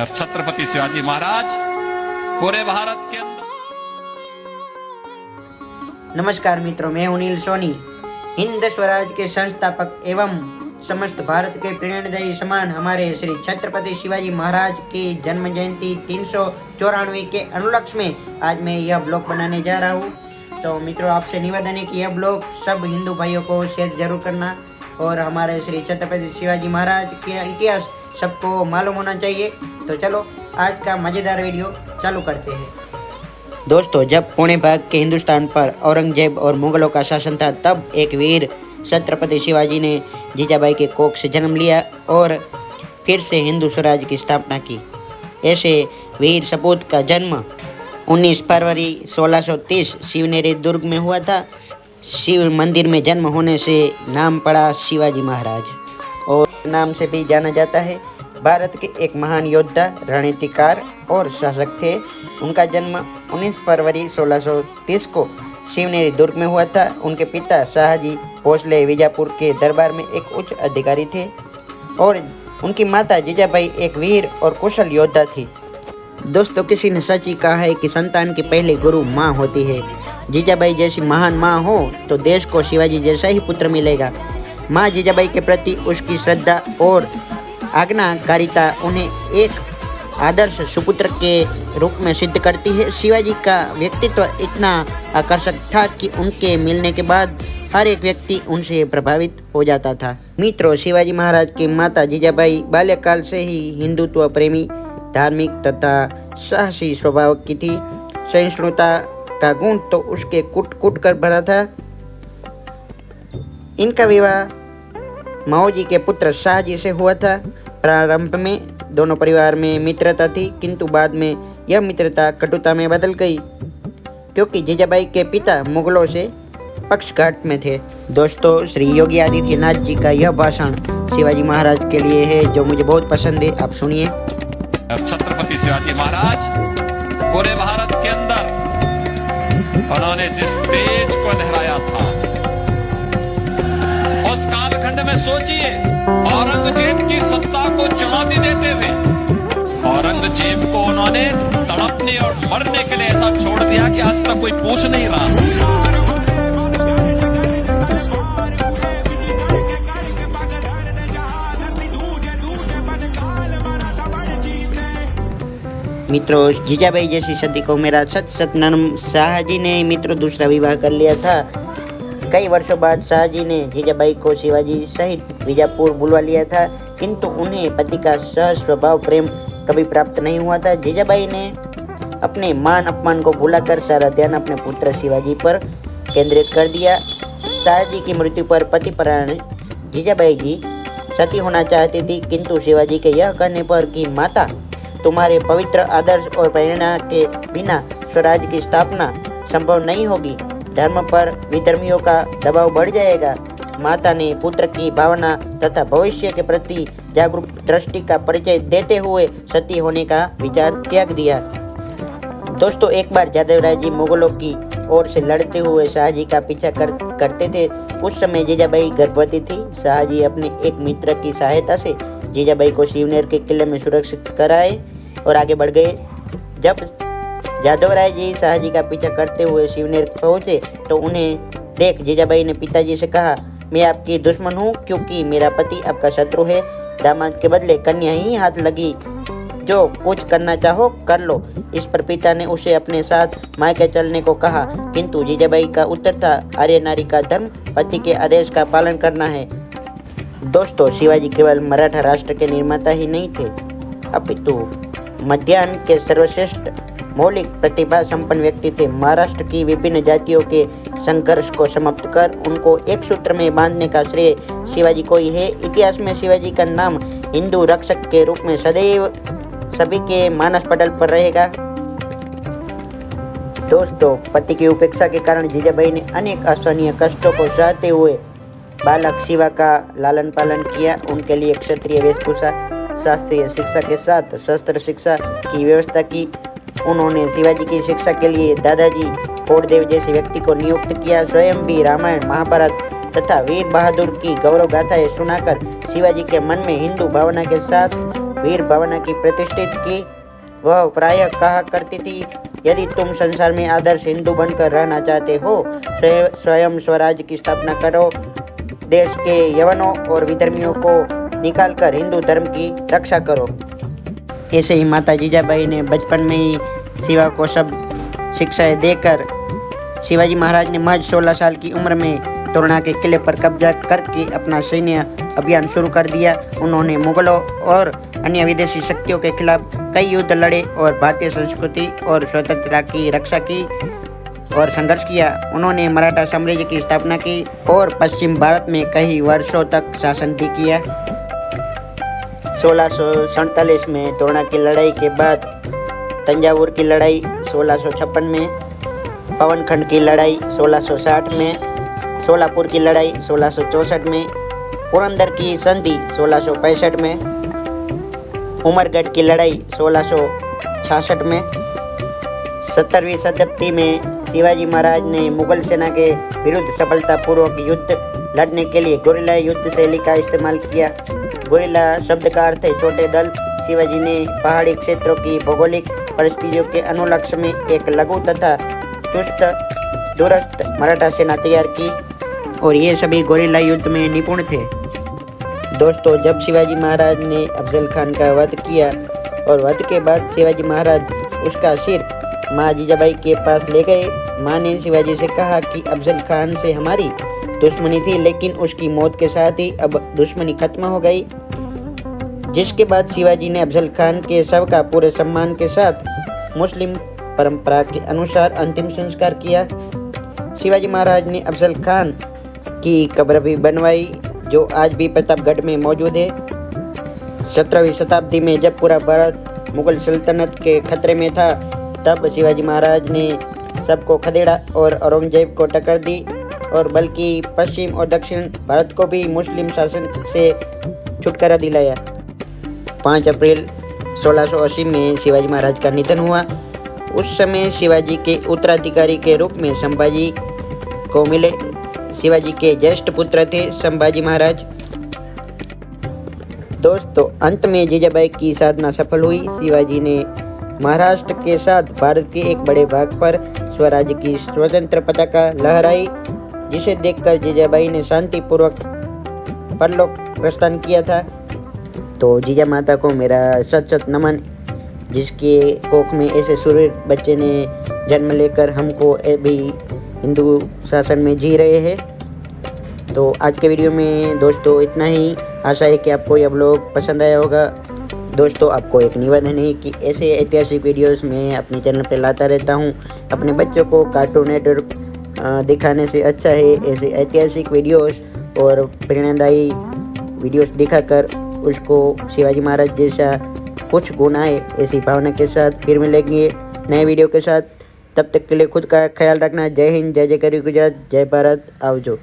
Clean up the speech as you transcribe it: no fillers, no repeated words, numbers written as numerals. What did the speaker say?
छत्रपति शिवाजी महाराज पूरे भारत के अंदर। नमस्कार मित्रों, मैं हूं नील सोनी। हिंद स्वराज के संस्थापक एवं समस्त भारत के प्रेरणादायी समान हमारे श्री छत्रपति शिवाजी महाराज की जन्म जयंती 394 के अनुलक्ष्य में आज मैं यह ब्लॉग बनाने जा रहा हूँ। तो मित्रों, आपसे निवेदन है कि यह ब्लॉग सब हिंदू भाइयों को शेयर जरूर करना और हमारे श्री छत्रपति शिवाजी महाराज के इतिहास सबको मालूम होना चाहिए। तो चलो आज का मज़ेदार वीडियो चालू करते हैं। दोस्तों, जब पुणे भाग के हिंदुस्तान पर औरंगजेब और मुगलों का शासन था, तब एक वीर छत्रपति शिवाजी ने जीजाबाई के कोख से जन्म लिया और फिर से हिंदू स्वराज की स्थापना की। ऐसे वीर सपूत का जन्म 19 फरवरी 1630 शिवनेरी दुर्ग में हुआ था। शिव मंदिर में जन्म होने से नाम पड़ा शिवाजी महाराज और नाम से भी जाना जाता है। भारत के एक महान योद्धा, रणनीतिकार और शासक थे। उनका जन्म 19 फरवरी 1630 को शिवनेरी दुर्ग में हुआ था। उनके पिता शाहजी भोसले विजापुर के दरबार में एक उच्च अधिकारी थे और उनकी माता जीजाबाई एक वीर और कुशल योद्धा थी। दोस्तों, किसी ने सच ही कहा है कि संतान के पहले गुरु माँ होती है। जीजाबाई जैसी महान माँ हो तो देश को शिवाजी जैसा ही पुत्र मिलेगा। माँ जीजाबाई के प्रति उसकी श्रद्धा और आज्ञाकारिता उन्हें एक आदर्श सुपुत्र के रूप में सिद्ध करती है। शिवाजी का व्यक्तित्व इतना आकर्षक था कि उनके मिलने के बाद हर एक व्यक्ति उनसे प्रभावित हो जाता था। मित्रों, शिवाजी महाराज की माता जीजाबाई बाल्यकाल से ही हिंदुत्व प्रेमी, धार्मिक तथा साहसी स्वभाव की थी। सहिष्णुता का गुण तो उसके कूट कूट कर भरा था। इनका विवाह माओजी के पुत्र शाहजी से हुआ था। प्रारंभ में दोनों परिवार में मित्रता थी, किंतु बाद में यह मित्रता कटुता में बदल गई क्योंकि जीजाबाई के पिता मुगलों से पक्षघात में थे। दोस्तों, श्री योगी आदित्यनाथ जी का यह भाषण शिवाजी महाराज के लिए है जो मुझे बहुत पसंद है। आप सुनिए। छत्रपति शिवाजी महाराज पूरे भारत के अंदर उन्होंने जिस तेज को लहराया था, उस कालखंड में सोचिए, औरंगजेब की सत्ता को चुनौती देते हुए औरंगजेब को उन्होंने तड़पने और मरने के लिए ऐसा छोड़ दिया कि आज तक कोई पूछ नहीं रहा। मित्रों, जीजाबाई जैसी सती को मेरा सत नरम शाहजी ने मित्रों दूसरा विवाह कर लिया था। कई वर्षों बाद शाहजी ने जीजाबाई को शिवाजी सहित विजापुर बुलवा लिया था, किंतु उन्हें पति का सहज स्वभाव प्रेम कभी प्राप्त नहीं हुआ था। जीजाबाई ने अपने मान अपमान को भुलाकर सारा ध्यान अपने पुत्र शिवाजी पर केंद्रित कर दिया। शाहजी की मृत्यु पर पति परायण जीजाबाई जी सती होना चाहती थी, किंतु शिवाजी के यह कहने पर कि माता, तुम्हारे पवित्र आदर्श और प्रेरणा के बिना स्वराज की स्थापना संभव नहीं होगी। धर्म पर विधर्मियों का दबाव बढ़ जाएगा। माता ने पुत्र की भावना तथा भविष्य के प्रति जागरूक दृष्टि का परिचय देते हुए सती होने का विचार त्याग दिया। दोस्तों, एक बार जादवराय जी मुगलों की ओर से लड़ते हुए शाहजी का पीछा करते थे। उस समय जीजाबाई गर्भवती थी। शाहजी अपने एक मित्र की सहायता से जीजाबाई को शिवनेर के किले में सुरक्षित कराए और आगे बढ़ गए। जब जादवराय जी शाहजी का पीछा करते हुए शिवनेर पहुंचे तो उन्हें देख जीजाबाई ने पिताजी से कहा, मैं आपकी दुश्मन हूँ क्योंकि मेरा पति आपका शत्रु है। दामाद के बदले कन्या ही हाथ लगी, जो कुछ करना चाहो कर लो। इस पर पिता ने उसे अपने साथ मायके चलने को कहा, किंतु जीजाबाई का उत्तर था, आर्य नारी का धर्म पति के आदेश का पालन करना है। दोस्तों, शिवाजी केवल मराठा राष्ट्र के निर्माता ही नहीं थे, अपितु मध्यान्ह के सर्वश्रेष्ठ मौलिक प्रतिभा संपन्न व्यक्ति थे। महाराष्ट्र की विभिन्न जातियों के संघर्ष को समाप्त कर उनको एक सूत्र में बांधने का श्रेय शिवाजी को ही है। इतिहास में शिवाजी का नाम हिंदू रक्षक के रूप में सदैव सभी के मानस पटल पर रहेगा। दोस्तों, पति की उपेक्षा के कारण जीजाबाई ने अनेक असहनीय कष्टों को सहते हुए बालक शिवा का लालन पालन किया। उनके लिए क्षत्रिय वेशभूषा, शास्त्रीय शिक्षा के साथ शस्त्र शिक्षा की व्यवस्था की। उन्होंने शिवाजी की शिक्षा के लिए दादाजी कोडदेव जैसे व्यक्ति को नियुक्त किया। स्वयं भी रामायण, महाभारत तथा वीर बहादुर की गौरव गाथाएं सुनाकर शिवाजी के मन में हिंदू भावना के साथ वीर भावना की प्रतिष्ठित की। वह प्रायः कहा करती थी, यदि तुम संसार में आदर्श हिंदू बनकर रहना चाहते हो, स्वयं स्वराज की स्थापना करो, देश के यवनों और विधर्मियों को निकालकर हिंदू धर्म की रक्षा करो। ऐसे ही माता जीजाबाई ने बचपन में ही शिवा को सब शिक्षाएं देकर शिवाजी महाराज ने महज 16 साल की उम्र में तोरणा के किले पर कब्जा करके अपना सैन्य अभियान शुरू कर दिया। उन्होंने मुगलों और अन्य विदेशी शक्तियों के खिलाफ कई युद्ध लड़े और भारतीय संस्कृति और स्वतंत्रता की रक्षा की और संघर्ष किया। उन्होंने मराठा साम्राज्य की स्थापना की और पश्चिम भारत में कई वर्षों तक शासन भी किया। 1647 में तोरणा की लड़ाई के बाद तंजावुर की लड़ाई 1656 में, पवनखंड की लड़ाई 1660 में, सोलापुर की लड़ाई 1664 में, पुरंदर की संधि 1665 में, उमरगढ़ की लड़ाई 1666 में। 17वीं शताब्दी में शिवाजी महाराज ने मुगल सेना के विरुद्ध सफलतापूर्वक युद्ध लड़ने के लिए गुरिल्ला युद्ध शैली का इस्तेमाल किया। गुरिल्ला शब्द का अर्थ है छोटे दल। शिवाजी ने पहाड़ी क्षेत्रों की भौगोलिक परिस्थितियों के अनुलक्ष्य में एक लघु तथा चुस्त दुरुस्त मराठा सेना तैयार की और ये सभी गुरिल्ला युद्ध में निपुण थे। दोस्तों, जब शिवाजी महाराज ने अफजल खान का वध किया और वध के बाद शिवाजी महाराज उसका सिर माँ जीजाबाई के पास ले गए। माँ ने शिवाजी से कहा कि अफजल खान से हमारी दुश्मनी थी, लेकिन उसकी मौत के साथ ही अब दुश्मनी खत्म हो गई। जिसके बाद शिवाजी ने अफजल खान के शव का पूरे सम्मान के साथ मुस्लिम परंपरा के अनुसार अंतिम संस्कार किया। शिवाजी महाराज ने अफजल खान की कब्र भी बनवाई, जो आज भी प्रतापगढ़ में मौजूद है। 17वीं शताब्दी में जब पूरा भारत मुगल सल्तनत के खतरे में था, तब शिवाजी महाराज ने सबको खदेड़ा और औरंगजेब को टक्कर दी और बल्कि पश्चिम और दक्षिण भारत को भी मुस्लिम शासन से छुटकारा दिलाया। 5 अप्रैल 1680 में शिवाजी महाराज का निधन हुआ। उस समय शिवाजी के उत्तराधिकारी के रूप में संभाजी को मिले। शिवाजी के ज्येष्ठ पुत्र थे संभाजी महाराज। दोस्तों, अंत में जीजाबाई की साधना सफल हुई। शिवाजी ने महाराष्ट्र के साथ भारत के एक बड़े भाग पर स्वराज्य की स्वतंत्र पताका लहराई, जिसे देखकर जीजाबाई ने शांतिपूर्वक परलोक प्रस्थान किया था। तो जीजा माता को मेरा सत सत नमन, जिसके कोख में ऐसे सूर्य बच्चे ने जन्म लेकर हमको भी हिंदू शासन में जी रहे हैं। तो आज के वीडियो में दोस्तों इतना ही। आशा है कि आपको यह व्लॉग पसंद आया होगा। दोस्तों, आपको एक निवेदन है कि ऐसे ऐतिहासिक वीडियोस मैं अपने चैनल पर लाता रहता हूं। अपने बच्चों को कार्टून नेटवर्क दिखाने से अच्छा है ऐसे ऐतिहासिक वीडियोस और प्रेरणादायी वीडियोस दिखाकर उसको शिवाजी महाराज जैसा कुछ गुण आए, ऐसी भावना के साथ फिर मिलेंगे नए वीडियो के साथ। तब तक के लिए खुद का ख्याल रखना। जय हिंद, जय जय गरी गुजरात, जय भारत, आवजो।